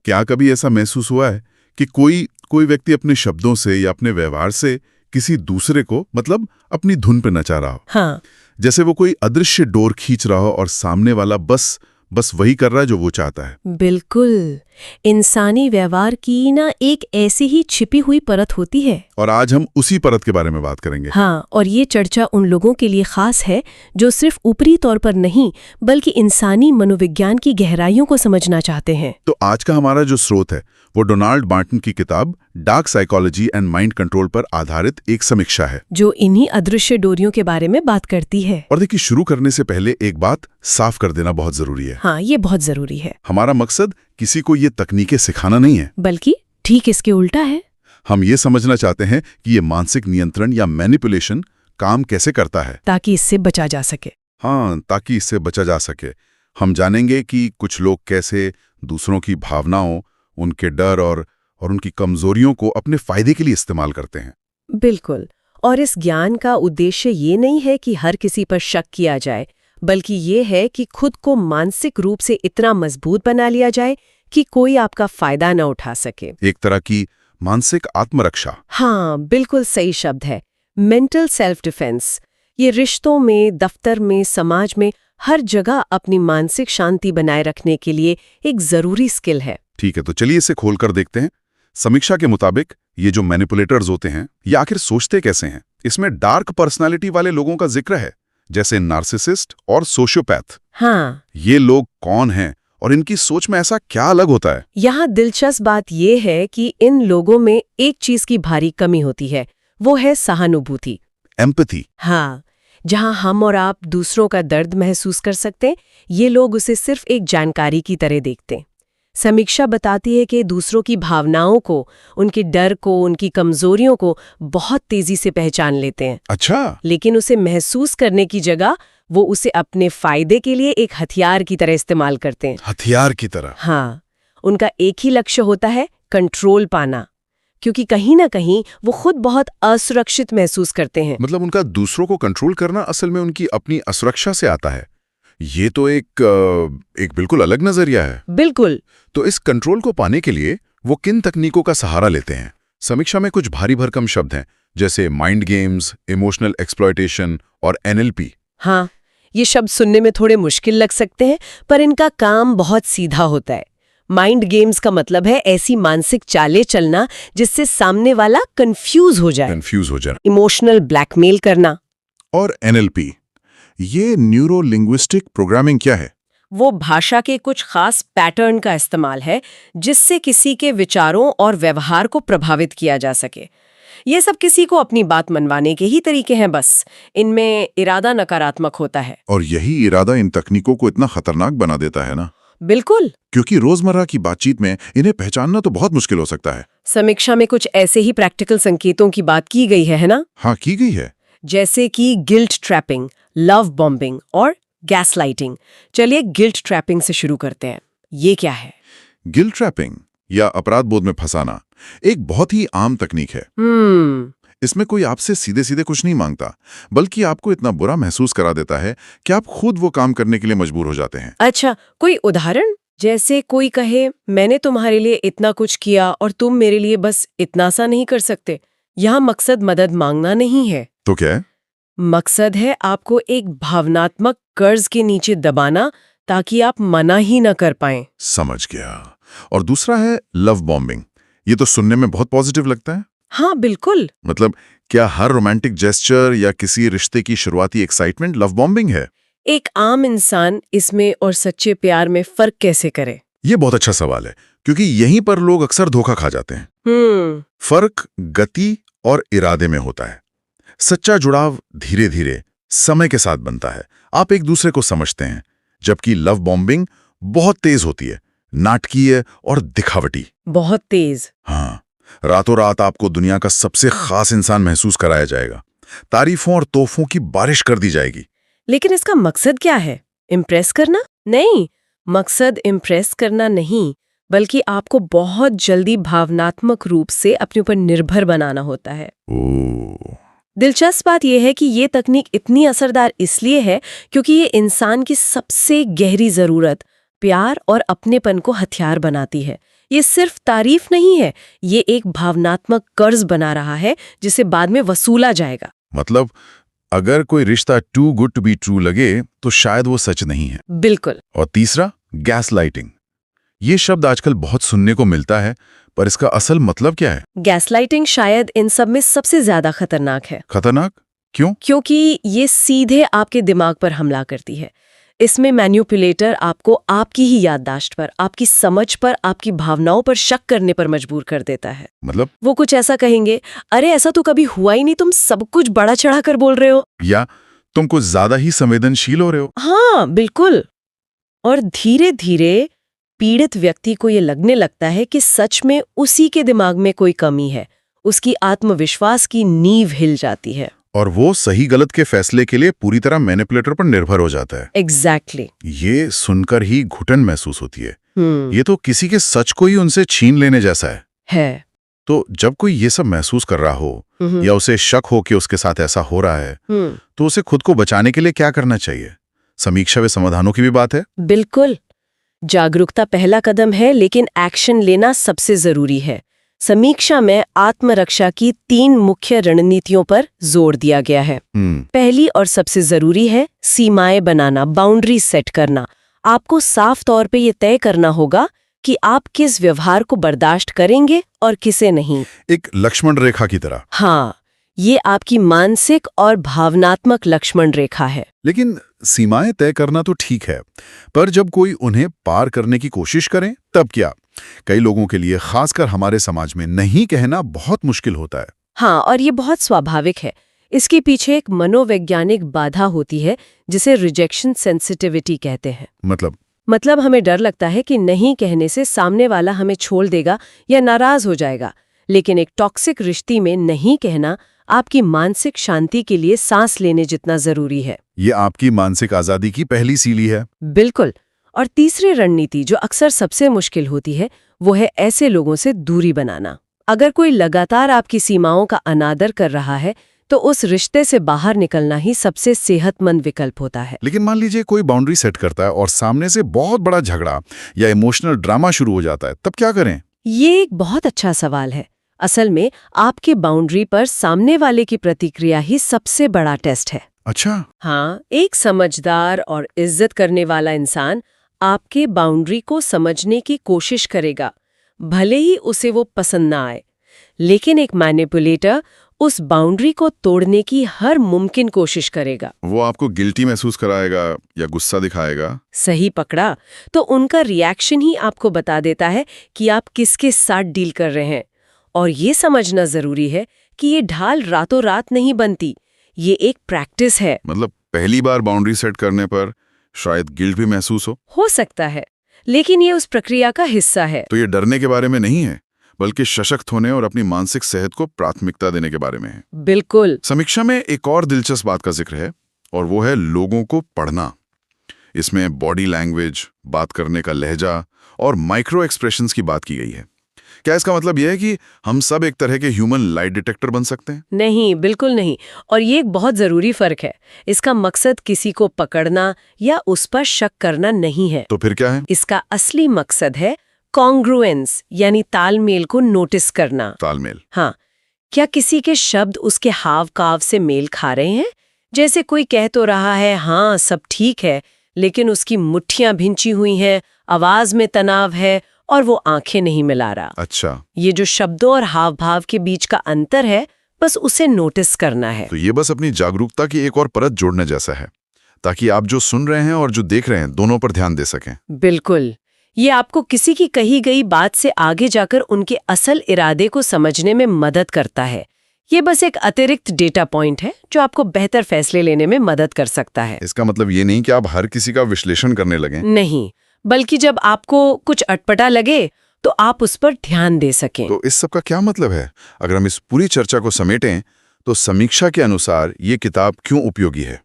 क्या कभी ऐसा महसूस हुआ है कि कोई कोई व्यक्ति अपने शब्दों से या अपने व्यवहार से किसी दूसरे को मतलब अपनी धुन पे नचा रहा हो? हाँ, जैसे वो कोई अदृश्य डोर खींच रहा हो और सामने वाला बस वही कर रहा है जो वो चाहता है। बिल्कुल। इंसानी व्यवहार की ना एक ऐसी ही छिपी हुई परत होती है। और आज हम उसी परत के बारे में बात करेंगे। हाँ, और ये चर्चा उन लोगों के लिए खास है जो सिर्फ ऊपरी तौर पर नहीं बल्कि इंसानी मनोविज्ञान की गहराइयों को समझना चाहते हैं। तो आज का हमारा जो स्रोत है वो डोनाल्ड बार्टन की किताब dark psychology and mind control पर आधारित एक समीक्षा है, जो इन्हीं अदृश्य डोरियों के बारे में बात करती है। और देखिए, शुरू करने से पहले एक बात साफ कर देना बहुत जरूरी है। हाँ, ये बहुत जरूरी है। हमारा मकसद किसी को ये तकनीकें सिखाना नहीं है, बल्कि ठीक इसके उल्टा है। हम ये समझना चाहते हैं कि ये मानसिक नियंत्रण या मैनिपुलेशन काम कैसे करता है, ताकि इससे बचा जा सके। हाँ, ताकि इससे बचा जा सके। हम जानेंगे कि कुछ लोग कैसे दूसरों की भावनाओं, उनके डर और उनकी कमजोरियों को अपने फायदे के लिए इस्तेमाल करते हैं। बिल्कुल। और इस ज्ञान का उद्देश्य ये नहीं है कि हर किसी पर शक किया जाए, बल्कि ये है कि खुद को मानसिक रूप से इतना मजबूत बना लिया जाए कि कोई आपका फायदा न उठा सके। एक तरह की मानसिक आत्मरक्षा। हाँ, बिल्कुल सही शब्द है। Mental self defence. ये रिश्तों में, दफ्तर में, समाज में हर जगह अपनी मानसिक शांति बनाए रखने के लिए एक जरूरी स्किल है। ठीक है, तो चलिए इसे खोलकर देखते हैं। समीक्षा के मुताबिक ये जो मैनिपुलेटर्स होते हैं ये आखिर सोचते कैसे हैं? इसमें डार्क पर्सनालिटी वाले लोगों का जिक्र है, जैसे नार्सिसिस्ट और सोशियोपैथ। हाँ, ये लोग कौन हैं और इनकी सोच में ऐसा क्या अलग होता है? यहाँ दिलचस्प बात यह है कि इन लोगों में एक चीज की भारी कमी होती है, वो है सहानुभूति, एम्पैथी। हाँ, जहाँ हम और आप दूसरों का दर्द महसूस कर सकते हैं, ये लोग उसे सिर्फ एक जानकारी की तरह देखते हैं। समीक्षा बताती है कि दूसरों की भावनाओं को, उनके डर को, उनकी कमजोरियों को बहुत तेजी से पहचान लेते हैं। अच्छा, लेकिन उसे महसूस करने की जगह वो उसे अपने फायदे के लिए एक हथियार की तरह इस्तेमाल करते हैं। हथियार की तरह। हाँ, उनका एक ही लक्ष्य होता है, कंट्रोल पाना, क्योंकि कहीं ना कहीं वो खुद बहुत असुरक्षित महसूस करते हैं। मतलब उनका दूसरों को कंट्रोल करना असल में उनकी अपनी असुरक्षा से आता है। ये तो एक बिल्कुल अलग नजरिया है। बिल्कुल। तो इस कंट्रोल को पाने के लिए वो किन तकनीकों का सहारा लेते हैं? समीक्षा में कुछ भारी भरकम शब्द हैं, जैसे माइंड गेम्स, इमोशनल एक्सप्लॉयटेशन और NLP। हाँ, ये शब्द सुनने में थोड़े मुश्किल लग सकते हैं, पर इनका काम बहुत सीधा होता है। माइंड गेम्स का मतलब है ऐसी मानसिक चालें चलना जिससे सामने वाला कंफ्यूज हो जाए। इमोशनल ब्लैकमेल करना। और NLP, ये न्यूरो लिंग्विस्टिक प्रोग्रामिंग क्या है? वो भाषा के कुछ खास पैटर्न का इस्तेमाल है जिससे किसी के विचारों और व्यवहार को प्रभावित किया जा सके। ये सब किसी को अपनी बात मनवाने के ही तरीके हैं, बस इनमें इरादा नकारात्मक होता है। और यही इरादा इन तकनीकों को इतना खतरनाक बना देता है ना? बिल्कुल, क्योंकि रोजमर्रा की बातचीत में इन्हें पहचानना तो बहुत मुश्किल हो सकता है। समीक्षा में कुछ ऐसे ही प्रैक्टिकल संकेतों की बात की गई है ना? हाँ, की गई है। जैसे कि गिल्ट ट्रैपिंग, लव बॉम्बिंग और गैसलाइटिंग। चलिए गिल्ट ट्रैपिंग से शुरू करते हैं। ये क्या है? गिल्ट ट्रैपिंग या अपराध बोध में फंसाना एक बहुत ही आम तकनीक है। इसमें कोई आपसे सीधे सीधे कुछ नहीं मांगता, बल्कि आपको इतना बुरा महसूस करा देता है कि आप खुद वो काम करने के लिए मजबूर हो जाते हैं। अच्छा, कोई उदाहरण? जैसे कोई कहे, मैंने तुम्हारे लिए इतना कुछ किया और तुम मेरे लिए बस इतना सा नहीं कर सकते। यहाँ मकसद मदद मांगना नहीं है। तो क्या है? मकसद है आपको एक भावनात्मक कर्ज के नीचे दबाना ताकि आप मना ही न कर पाएं। समझ गया। और दूसरा है लव बॉम्बिंग। ये तो सुनने में बहुत पॉजिटिव लगता है। हाँ, बिल्कुल। मतलब क्या हर रोमांटिक जेस्चर या किसी रिश्ते की शुरुआती एक्साइटमेंट लव बॉम्बिंग है? एक आम इंसान इसमें और सच्चे प्यार में फर्क कैसे करे? ये बहुत अच्छा सवाल है, क्योंकि यहीं पर लोग अक्सर धोखा खा जाते हैं। फर्क गति और इरादे में होता है। सच्चा जुड़ाव धीरे धीरे समय के साथ बनता है, आप एक दूसरे को समझते हैं, जबकि लव बॉम्बिंग बहुत तेज होती है, नाटकीय और दिखावटी। बहुत तेज। हाँ, रातों रात आपको दुनिया का सबसे खास इंसान महसूस कराया जाएगा, तारीफों और तोहफों की बारिश कर दी जाएगी। लेकिन इसका मकसद क्या है? इम्प्रेस करना? नहीं, मकसद इम्प्रेस करना नहीं, बल्कि आपको बहुत जल्दी भावनात्मक रूप से अपने ऊपर निर्भर बनाना होता है। ओह, दिलचस्प बात यह है कि ये तकनीक इतनी असरदार इसलिए है क्योंकि ये इंसान की सबसे गहरी जरूरत, प्यार और अपनेपन को हथियार बनाती है। ये सिर्फ तारीफ नहीं है, ये एक भावनात्मक कर्ज बना रहा है जिसे बाद में वसूला जाएगा। मतलब अगर कोई रिश्ता too good to be true लगे तो शायद वो सच नहीं है। बिल्कुल। और तीसरा, गैस लाइटिंग। ये शब्द आजकल बहुत सुनने को मिलता है, पर इसका असल मतलब क्या है? गैसलाइटिंग शायद इन सब में सबसे ज्यादा खतरनाक है। खतरनाक क्यों? क्योंकि ये सीधे आपके दिमाग पर हमला करती है। इसमें मैन्युपुलेटर आपको आपकी ही याददाश्त पर, आपकी समझ पर, आपकी भावनाओं पर शक करने पर मजबूर कर देता है। मतलब वो कुछ ऐसा कहेंगे, अरे ऐसा तो कभी हुआ ही नहीं, तुम सब कुछ बड़ा चढ़ा कर बोल रहे हो, या तुम कुछ ज्यादा ही संवेदनशील हो रहे हो। हाँ बिल्कुल। और धीरे धीरे पीड़ित व्यक्ति को ये लगने लगता है कि सच में उसी के दिमाग में कोई कमी है, उसकी आत्मविश्वास की नींव हिल जाती है और वो सही गलत के फैसले के लिए पूरी तरह मैनिपुलेटर पर निर्भर हो जाता है। एग्जैक्टली। ये सुनकर ही घुटन महसूस होती है। ये तो किसी के सच को ही उनसे छीन लेने जैसा है। तो जब कोई ये सब महसूस कर रहा हो या उसे शक हो कि उसके साथ ऐसा हो रहा है, तो उसे खुद को बचाने के लिए क्या करना चाहिए? समीक्षा व समाधानों की भी बात है। बिल्कुल। जागरूकता पहला कदम है, लेकिन एक्शन लेना सबसे जरूरी है। समीक्षा में आत्मरक्षा की 3 मुख्य रणनीतियों पर जोर दिया गया है। पहली और सबसे जरूरी है सीमाएं बनाना, बाउंड्री सेट करना। आपको साफ तौर पे ये तय करना होगा कि आप किस व्यवहार को बर्दाश्त करेंगे और किसे नहीं। एक लक्ष्मण रेखा की तरह। हाँ, ये आपकी मानसिक और भावनात्मक लक्ष्मण रेखा है। लेकिन सीमाएं तय करना तो ठीक है, पर जब कोई उन्हें पार करने की कोशिश करे तब क्या? कई लोगों के लिए, खासकर हमारे समाज में, नहीं कहना बहुत मुश्किल होता है। हाँ, और ये बहुत स्वाभाविक है। इसके पीछे एक मनोवैज्ञानिक बाधा होती है जिसे रिजेक्शन सेंसिटिविटी कहते हैं। मतलब हमें डर लगता है कि नहीं कहने से सामने वाला हमें छोड़ देगा या नाराज हो जाएगा। लेकिन एक टॉक्सिक रिश्ते में नहीं कहना आपकी मानसिक शांति के लिए सांस लेने जितना जरूरी है। ये आपकी मानसिक आजादी की पहली सीढ़ी है। बिल्कुल। और तीसरी रणनीति जो अक्सर सबसे मुश्किल होती है, वो है ऐसे लोगों से दूरी बनाना। अगर कोई लगातार आपकी सीमाओं का अनादर कर रहा है, तो उस रिश्ते से बाहर निकलना ही सबसे सेहतमंद विकल्प होता है। लेकिन मान लीजिए कोई बाउंड्री सेट करता है और सामने से बहुत बड़ा झगड़ा या इमोशनल ड्रामा शुरू हो जाता है, तब क्या करें? ये एक बहुत अच्छा सवाल है। असल में आपकी बाउंड्री पर सामने वाले की प्रतिक्रिया ही सबसे बड़ा टेस्ट है। अच्छा। हाँ, एक समझदार और इज्जत करने वाला इंसान आपके बाउंड्री को समझने की कोशिश करेगा, भले ही उसे वो पसंद ना आए। लेकिन एक मैनिपुलेटर उस बाउंड्री को तोड़ने की हर मुमकिन कोशिश करेगा। वो आपको गिल्टी महसूस कराएगा या गुस्सा दिखाएगा। सही पकड़ा। तो उनका रिएक्शन ही आपको बता देता है कि आप किसके साथ डील कर रहे हैं। और ये समझना जरूरी है कि ये ढाल रातों रात नहीं बनती, ये एक प्रैक्टिस है। मतलब पहली बार बाउंड्री सेट करने पर शायद गिल्ट भी महसूस हो सकता है, लेकिन ये उस प्रक्रिया का हिस्सा है। तो ये डरने के बारे में नहीं है, बल्कि सशक्त होने और अपनी मानसिक सेहत को प्राथमिकता देने के बारे में है। बिल्कुल। समीक्षा में एक और दिलचस्प बात का जिक्र है, और वो है लोगों को पढ़ना। इसमें बॉडी लैंग्वेज, बात करने का लहजा और माइक्रो एक्सप्रेशंस की बात की गई है। क्या इसका मतलब यह है कि हम सब एक तरह के ह्यूमन लाइट डिटेक्टर बन सकते हैं? नहीं, बिल्कुल नहीं। और ये एक बहुत जरूरी फर्क है। इसका मकसद किसी को पकड़ना या उस पर शक करना नहीं है। तो फिर क्या है? इसका असली मकसद है कॉन्ग्रुएंस, यानी तालमेल को नोटिस करना। तालमेल? हाँ, क्या किसी के शब्द उसके हाव काव से मेल खा रहे हैं? जैसे कोई कह तो रहा है हाँ सब ठीक है, लेकिन उसकी मुट्ठियां भिंची हुई हैं, आवाज में तनाव है और वो आंखें नहीं मिला रहा। अच्छा। ये जो शब्दों और हाव भाव के बीच का अंतर है, बस उसे नोटिस करना है। तो ये बस अपनी जागरूकता की एक और परत जोड़ने जैसा है, ताकि आप जो सुन रहे हैं और जो देख रहे हैं दोनों पर ध्यान दे सकें। बिल्कुल। ये आपको किसी की कही गई बात से आगे जाकर उनके असल इरादे को समझने में मदद करता है। ये बस एक अतिरिक्त डेटा पॉइंट है जो आपको बेहतर फैसले लेने में मदद कर सकता है। इसका मतलब ये नहीं कि आप हर किसी का विश्लेषण करने लगें। नहीं, बल्कि जब आपको कुछ अटपटा लगे तो आप उस पर ध्यान दे सकें। तो इस सब का क्या मतलब है? अगर हम इस पूरी चर्चा को समेटें तो समीक्षा के अनुसार ये किताब क्यों उपयोगी है?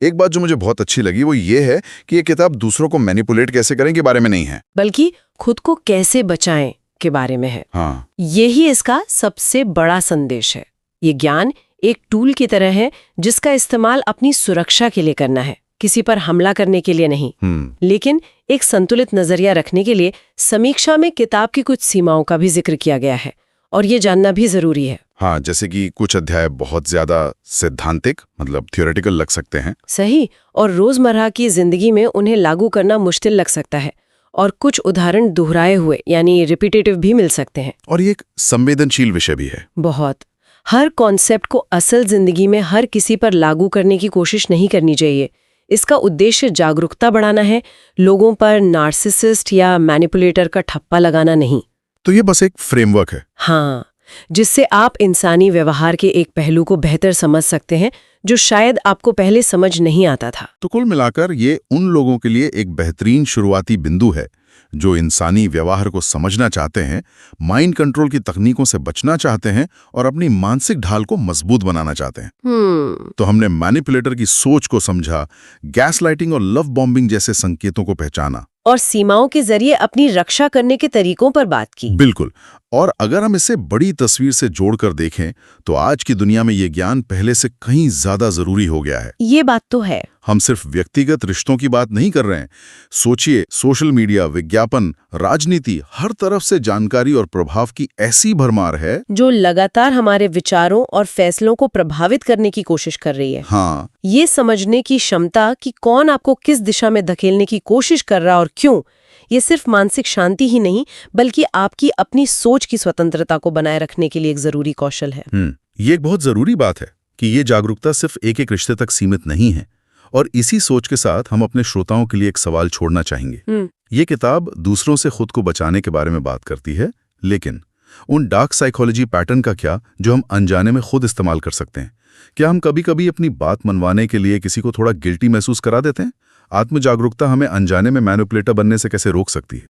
एक बात जो मुझे बहुत अच्छी लगी वो ये है कि ये किताब दूसरों को मैनिपुलेट कैसे करें के बारे में नहीं है, बल्कि खुद को कैसे बचाएं के बारे में है। हाँ। यही इसका सबसे बड़ा संदेश है। ये ज्ञान एक टूल की तरह है जिसका इस्तेमाल अपनी सुरक्षा के लिए करना है, किसी पर हमला करने के लिए नहीं। लेकिन एक संतुलित नजरिया रखने के लिए समीक्षा में किताब की कुछ सीमाओं का भी जिक्र किया गया है और ये जानना भी जरूरी है। हाँ, जैसे कि कुछ अध्याय बहुत ज्यादा सिद्धांतिक मतलब थियोरेटिकल लग सकते हैं। सही, और रोजमर्रा की जिंदगी में उन्हें लागू करना मुश्किल लग सकता है, और कुछ उदाहरण दोहराए हुए यानी रिपीटेटिव भी मिल सकते हैं। और ये एक संवेदनशील विषय भी है। बहुत। हर कॉन्सेप्ट को असल जिंदगी में हर किसी पर लागू करने की कोशिश नहीं करनी चाहिए। इसका उद्देश्य जागरूकता बढ़ाना है, लोगों पर नार्सिसिस्ट या मैनिपुलेटर का ठप्पा लगाना नहीं। तो ये बस एक फ्रेमवर्क है। हाँ, जिससे आप इंसानी व्यवहार के एक पहलू को बेहतर समझ सकते हैं जो शायद आपको पहले समझ नहीं आता था। तो कुल मिलाकर ये उन लोगों के लिए एक बेहतरीन शुरुआती बिंदु है जो इंसानी व्यवहार को समझना चाहते हैं, माइंड कंट्रोल की तकनीकों से बचना चाहते हैं और अपनी मानसिक ढाल को मजबूत बनाना चाहते हैं। तो हमने मैनिपुलेटर की सोच को समझा, गैसलाइटिंग और लव बॉम्बिंग जैसे संकेतों को पहचाना और सीमाओं के जरिए अपनी रक्षा करने के तरीकों पर बात की। बिल्कुल। और अगर हम इसे बड़ी तस्वीर से जोड़कर देखें तो आज की दुनिया में ये ज्ञान पहले से कहीं ज्यादा जरूरी हो गया है। ये बात तो है। हम सिर्फ व्यक्तिगत रिश्तों की बात नहीं कर रहे हैं। सोचिए, सोशल मीडिया, विज्ञापन, राजनीति, हर तरफ से जानकारी और प्रभाव की ऐसी भरमार है जो लगातार हमारे विचारों और फैसलों को प्रभावित करने की कोशिश कर रही है। हाँ, ये समझने की क्षमता कि कौन आपको किस दिशा में धकेलने की कोशिश कर रहा और क्यों, ये सिर्फ मानसिक शांति ही नहीं बल्कि आपकी अपनी सोच की स्वतंत्रता को बनाए रखने के लिए एक जरूरी कौशल है। ये एक बहुत जरूरी बात है कि ये जागरूकता सिर्फ एक रिश्ते तक सीमित नहीं है। और इसी सोच के साथ हम अपने श्रोताओं के लिए एक सवाल छोड़ना चाहेंगे। ये किताब दूसरों से खुद को बचाने के बारे में बात करती है, लेकिन उन डार्क साइकोलॉजी पैटर्न का क्या जो हम अनजाने में खुद इस्तेमाल कर सकते हैं? क्या हम कभी-कभी अपनी बात मनवाने के लिए किसी को थोड़ा गिल्टी महसूस करा देते हैं? आत्म जागरूकता हमें अनजाने में मैनिपुलेटर बनने से कैसे रोक सकती है?